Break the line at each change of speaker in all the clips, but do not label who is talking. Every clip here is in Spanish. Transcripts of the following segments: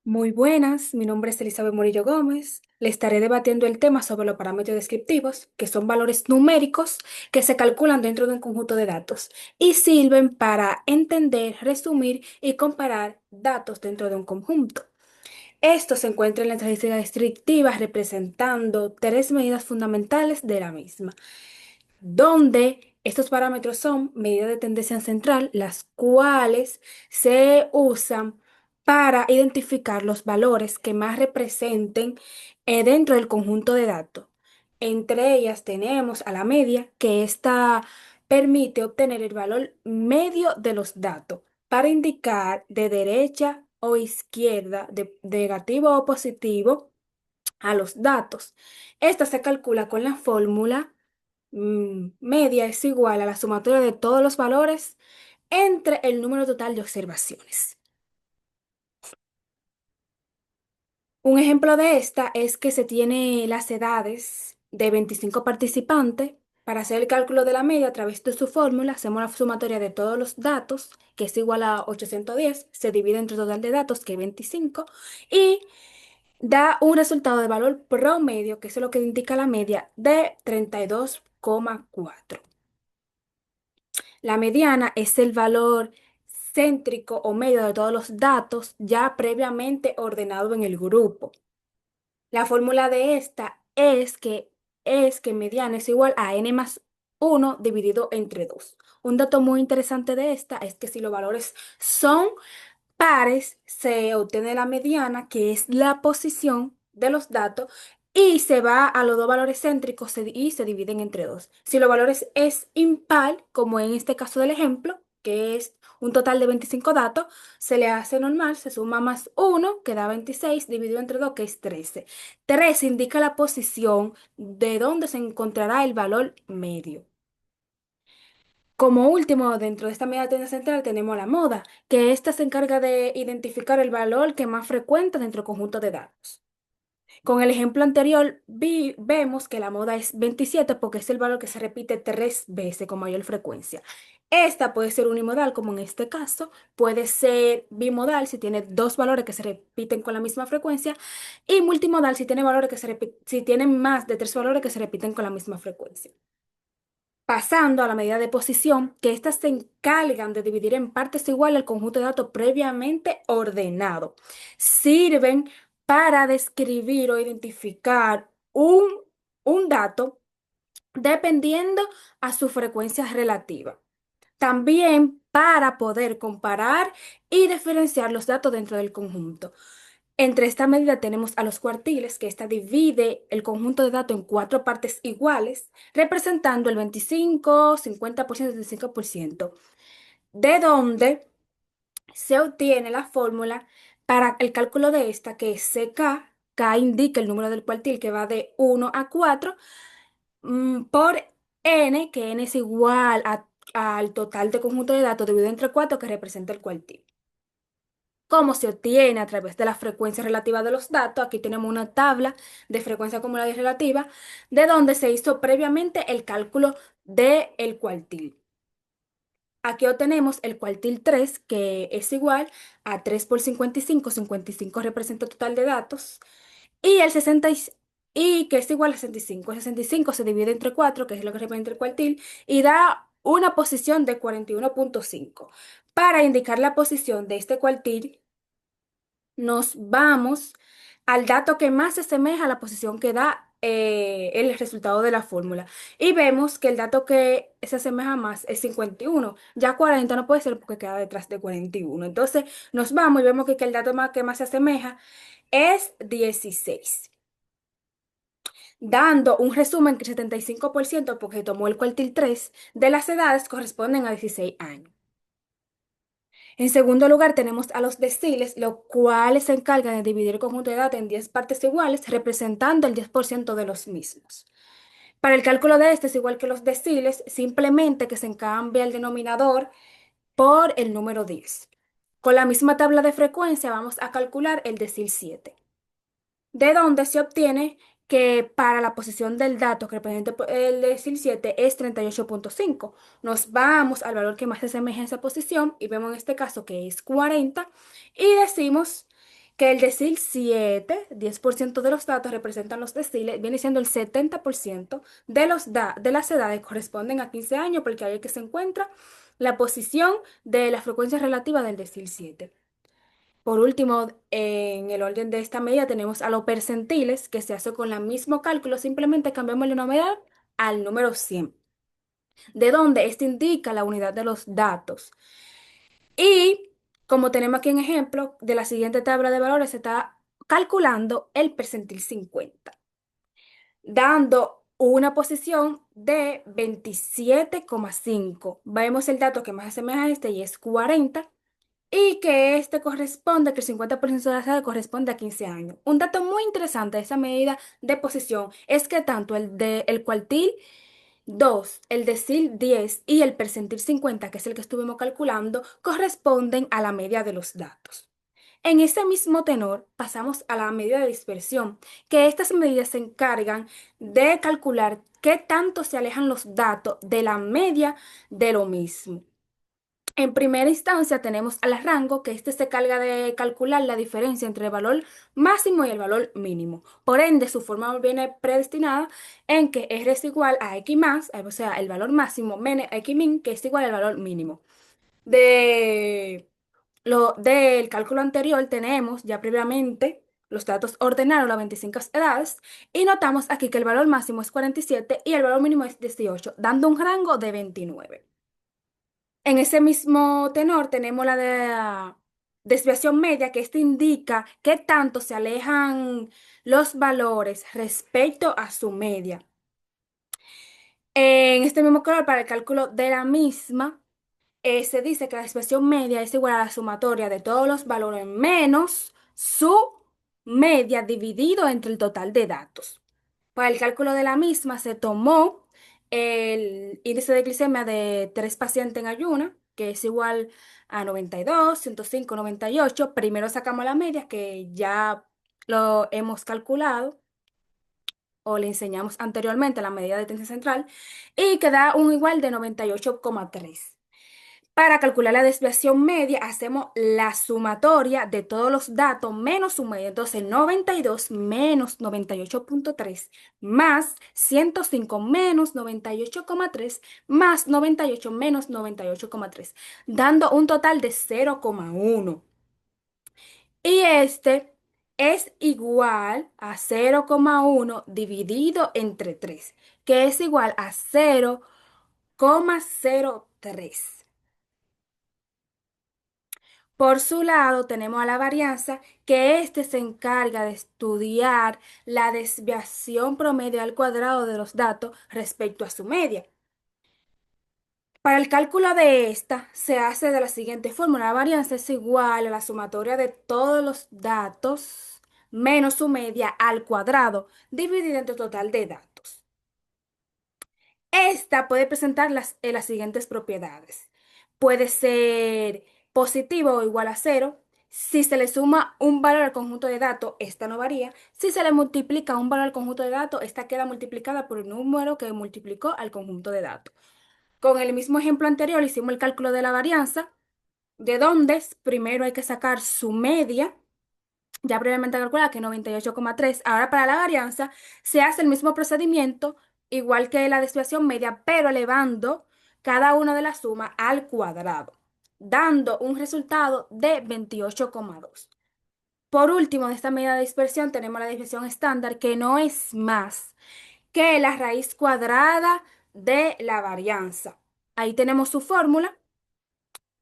Muy buenas, mi nombre es Elizabeth Morillo Gómez. Le estaré debatiendo el tema sobre los parámetros descriptivos, que son valores numéricos que se calculan dentro de un conjunto de datos y sirven para entender, resumir y comparar datos dentro de un conjunto. Esto se encuentra en la estadística descriptiva representando tres medidas fundamentales de la misma, donde estos parámetros son medidas de tendencia central, las cuales se usan para identificar los valores que más representen dentro del conjunto de datos. Entre ellas tenemos a la media, que esta permite obtener el valor medio de los datos para indicar de derecha o izquierda, de negativo o positivo, a los datos. Esta se calcula con la fórmula media es igual a la sumatoria de todos los valores entre el número total de observaciones. Un ejemplo de esta es que se tiene las edades de 25 participantes. Para hacer el cálculo de la media a través de su fórmula, hacemos la sumatoria de todos los datos, que es igual a 810, se divide entre el total de datos, que es 25, y da un resultado de valor promedio, que es lo que indica la media, de 32,4. La mediana es el valor céntrico o medio de todos los datos ya previamente ordenado en el grupo. La fórmula de esta es que mediana es igual a n más 1 dividido entre 2. Un dato muy interesante de esta es que si los valores son pares, se obtiene la mediana, que es la posición de los datos, y se va a los dos valores céntricos y se dividen entre dos. Si los valores es impar, como en este caso del ejemplo, que es un total de 25 datos, se le hace normal, se suma más uno, que da 26, dividido entre 2, que es 13. 13 indica la posición de donde se encontrará el valor medio. Como último, dentro de esta medida de tendencia central tenemos la moda, que ésta se encarga de identificar el valor que más frecuenta dentro del conjunto de datos. Con el ejemplo anterior, vemos que la moda es 27 porque es el valor que se repite tres veces con mayor frecuencia. Esta puede ser unimodal, como en este caso, puede ser bimodal si tiene dos valores que se repiten con la misma frecuencia, y multimodal si tiene valores que si tienen más de tres valores que se repiten con la misma frecuencia. Pasando a la medida de posición, que éstas se encargan de dividir en partes iguales el conjunto de datos previamente ordenado. Sirven para describir o identificar un dato dependiendo a su frecuencia relativa. También para poder comparar y diferenciar los datos dentro del conjunto. Entre esta medida tenemos a los cuartiles, que esta divide el conjunto de datos en cuatro partes iguales, representando el 25, 50% y 35%, de donde se obtiene la fórmula para el cálculo de esta, que es CK. K indica el número del cuartil, que va de 1 a 4, por n, que n es igual al total de conjunto de datos dividido entre 4, que representa el cuartil. ¿Cómo se obtiene? A través de la frecuencia relativa de los datos. Aquí tenemos una tabla de frecuencia acumulada y relativa, de donde se hizo previamente el cálculo del cuartil. Aquí obtenemos el cuartil 3, que es igual a 3 por 55. 55 representa el total de datos. Y el 60 y que es igual a 65. El 65 se divide entre 4, que es lo que representa el cuartil, y da una posición de 41,5. Para indicar la posición de este cuartil, nos vamos al dato que más se asemeja a la posición que da el resultado de la fórmula. Y vemos que el dato que se asemeja más es 51. Ya 40 no puede ser porque queda detrás de 41. Entonces nos vamos y vemos que el dato que más se asemeja es 16. Dando un resumen que el 75%, porque tomó el cuartil 3, de las edades corresponden a 16 años. En segundo lugar, tenemos a los deciles, los cuales se encargan de dividir el conjunto de datos en 10 partes iguales, representando el 10% de los mismos. Para el cálculo de este es igual que los deciles, simplemente que se cambia el denominador por el número 10. Con la misma tabla de frecuencia vamos a calcular el decil 7, de donde se obtiene que para la posición del dato que representa el decil 7 es 38,5. Nos vamos al valor que más se asemeja a esa posición y vemos en este caso que es 40, y decimos que el decil 7, 10% de los datos representan los deciles, viene siendo el 70% de, de las edades corresponden a 15 años, porque ahí es que se encuentra la posición de la frecuencia relativa del decil 7. Por último, en el orden de esta medida tenemos a los percentiles, que se hace con el mismo cálculo, simplemente cambiamos el numeral al número 100, de donde este indica la unidad de los datos. Y como tenemos aquí un ejemplo, de la siguiente tabla de valores se está calculando el percentil 50, dando una posición de 27,5. Vemos el dato que más asemeja a este y es 40, y que este corresponde, que el 50% de la edad corresponde a 15 años. Un dato muy interesante de esa medida de posición es que tanto el cuartil 2, el decil 10 y el percentil 50, que es el que estuvimos calculando, corresponden a la media de los datos. En ese mismo tenor, pasamos a la medida de dispersión, que estas medidas se encargan de calcular qué tanto se alejan los datos de la media de lo mismo. En primera instancia tenemos al rango, que este se carga de calcular la diferencia entre el valor máximo y el valor mínimo. Por ende, su forma viene predestinada en que R es igual a X más, o sea, el valor máximo menos X min, que es igual al valor mínimo. Del cálculo anterior tenemos ya previamente los datos ordenados, las 25 edades, y notamos aquí que el valor máximo es 47 y el valor mínimo es 18, dando un rango de 29. En ese mismo tenor tenemos la de desviación media, que esto indica qué tanto se alejan los valores respecto a su media. En este mismo color, para el cálculo de la misma, se dice que la desviación media es igual a la sumatoria de todos los valores menos su media dividido entre el total de datos. Para el cálculo de la misma se tomó el índice de glicemia de tres pacientes en ayuna, que es igual a 92, 105, 98. Primero sacamos la media, que ya lo hemos calculado o le enseñamos anteriormente la medida de tensión central, y que da un igual de 98,3. Para calcular la desviación media, hacemos la sumatoria de todos los datos menos su media. Entonces, 92 menos 98,3 más 105 menos 98,3 más 98 menos 98,3, dando un total de 0,1. Y este es igual a 0,1 dividido entre 3, que es igual a 0,03. Por su lado, tenemos a la varianza, que éste se encarga de estudiar la desviación promedio al cuadrado de los datos respecto a su media. Para el cálculo de esta, se hace de la siguiente fórmula. La varianza es igual a la sumatoria de todos los datos menos su media al cuadrado, dividida entre el total de datos. Esta puede presentar las siguientes propiedades. Puede ser positivo o igual a cero. Si se le suma un valor al conjunto de datos, esta no varía. Si se le multiplica un valor al conjunto de datos, esta queda multiplicada por el número que multiplicó al conjunto de datos. Con el mismo ejemplo anterior hicimos el cálculo de la varianza, de donde primero hay que sacar su media, ya previamente calculada, que es 98,3. Ahora para la varianza se hace el mismo procedimiento, igual que la desviación media, pero elevando cada una de las sumas al cuadrado, dando un resultado de 28,2. Por último, de esta medida de dispersión tenemos la dispersión estándar, que no es más que la raíz cuadrada de la varianza. Ahí tenemos su fórmula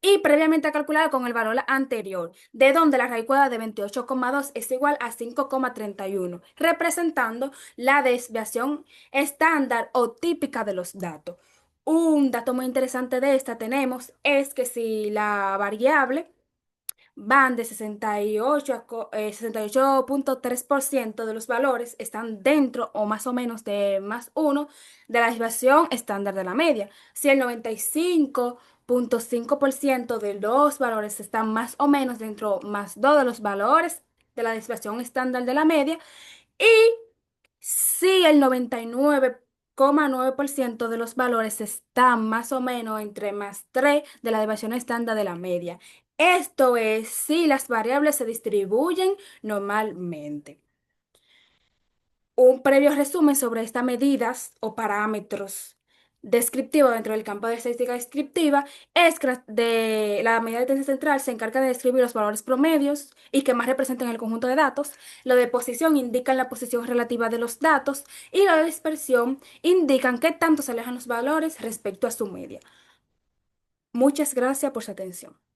y previamente calculada con el valor anterior, de donde la raíz cuadrada de 28,2 es igual a 5,31, representando la desviación estándar o típica de los datos. Un dato muy interesante de esta tenemos es que si la variable van de 68 a 68,3% de los valores están dentro o más o menos de más uno de la desviación estándar de la media. Si el 95,5% de los valores están más o menos dentro más 2 de los valores de la desviación estándar de la media, y si el 99,9% de los valores están más o menos entre más 3 de la desviación estándar de la media. Esto es si las variables se distribuyen normalmente. Un previo resumen sobre estas medidas o parámetros descriptivos dentro del campo de estadística descriptiva es que la medida de tendencia central se encarga de describir los valores promedios y que más representan el conjunto de datos. Lo de posición indican la posición relativa de los datos y lo de dispersión indican qué tanto se alejan los valores respecto a su media. Muchas gracias por su atención.